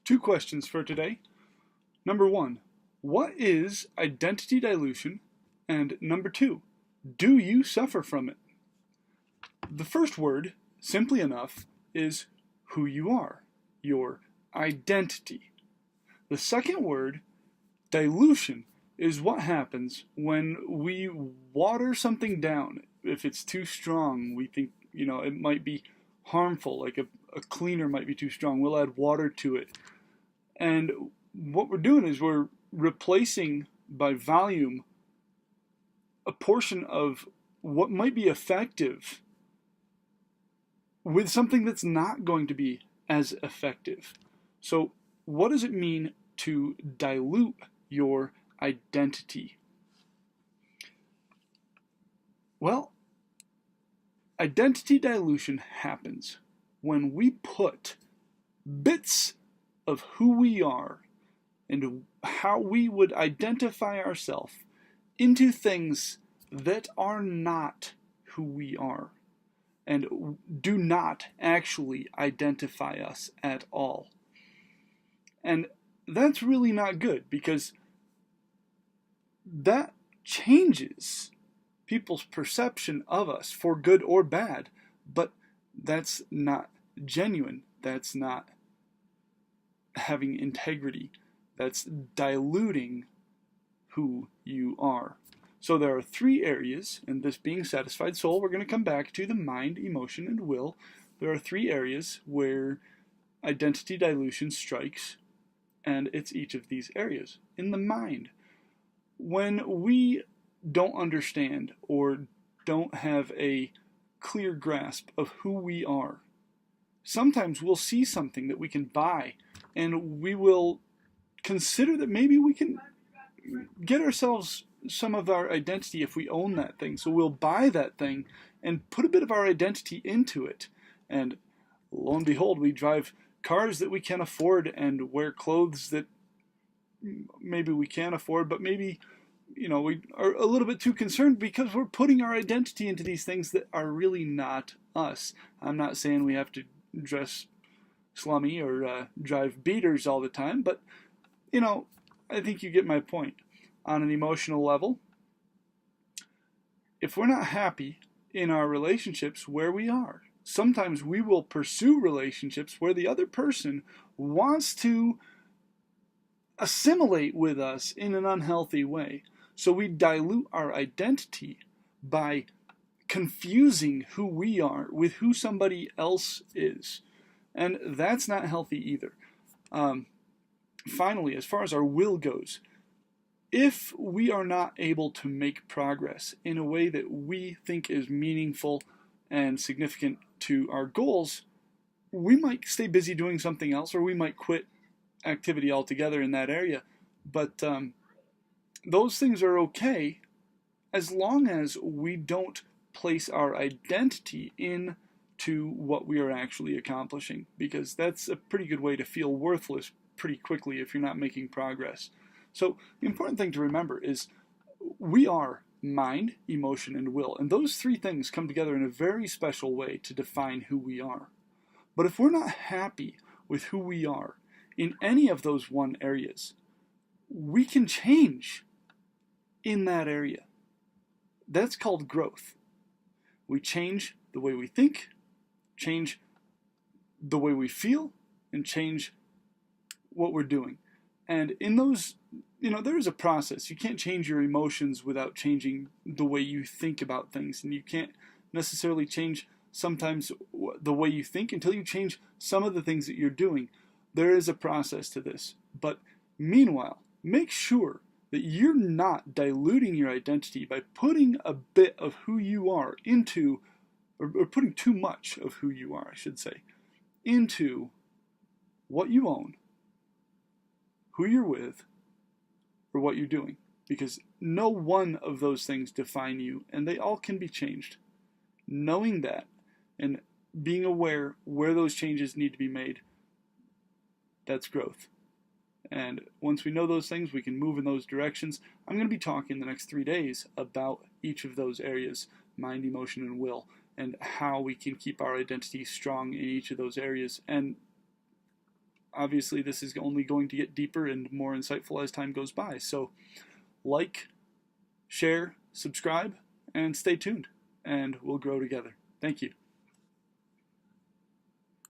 Two questions for today. Number one, what is identity dilution? And number two, do you suffer from it? The first word, simply enough, is who you are, your identity. The second word, dilution, is what happens when we water something down. If it's too strong, we think, it might be harmful, like a cleaner might be too strong. We'll add water to it. And what we're doing is we're replacing by volume a portion of what might be effective with something that's not going to be as effective. So what does it mean to dilute your identity? Well, identity dilution happens when we put bits of who we are and how we would identify ourselves into things that are not who we are and do not actually identify us at all. And that's really not good, because that changes people's perception of us for good or bad, but that's not genuine. That's not having integrity. That's diluting who you are. So there are three areas in this being satisfied soul. We're going to come back to the mind, emotion, and will. There are three areas where identity dilution strikes, and it's each of these areas. In the mind, when we don't understand or don't have a clear grasp of who we are, sometimes we'll see something that we can buy, and we will consider that maybe we can get ourselves some of our identity if we own that thing. So we'll buy that thing and put a bit of our identity into it. And lo and behold, we drive cars that we can afford and wear clothes that maybe we can't afford, but maybe, we are a little bit too concerned because we're putting our identity into these things that are really not us. I'm not saying we have to dress slummy or drive beaters all the time, but, I think you get my point. On an emotional level, if we're not happy in our relationships where we are, sometimes we will pursue relationships where the other person wants to assimilate with us in an unhealthy way. So we dilute our identity by confusing who we are with who somebody else is. And that's not healthy either. Finally, as far as our will goes, if we are not able to make progress in a way that we think is meaningful and significant to our goals, we might stay busy doing something else, or we might quit activity altogether in that area. But those things are okay as long as we don't place our identity into what we are actually accomplishing, because that's a pretty good way to feel worthless pretty quickly if you're not making progress. So the important thing to remember is we are mind, emotion, and will. And those three things come together in a very special way to define who we are. But if we're not happy with who we are in any of those one areas, we can change in that area. That's called growth. We change the way we think, change the way we feel, and change what we're doing. And in those, there is a process. You can't change your emotions without changing the way you think about things. And you can't necessarily change sometimes the way you think until you change some of the things that you're doing. There is a process to this. But meanwhile, make sure that you're not diluting your identity by putting a bit of who you are into, or putting too much of who you are, I should say, into what you own, who you're with, or what you're doing. Because no one of those things define you, and they all can be changed. Knowing that and being aware where those changes need to be made, that's growth. And once we know those things, we can move in those directions. I'm going to be talking the next 3 days about each of those areas, mind, emotion, and will, and how we can keep our identity strong in each of those areas. And obviously this is only going to get deeper and more insightful as time goes by. So like, share, subscribe, and stay tuned, and we'll grow together. Thank you.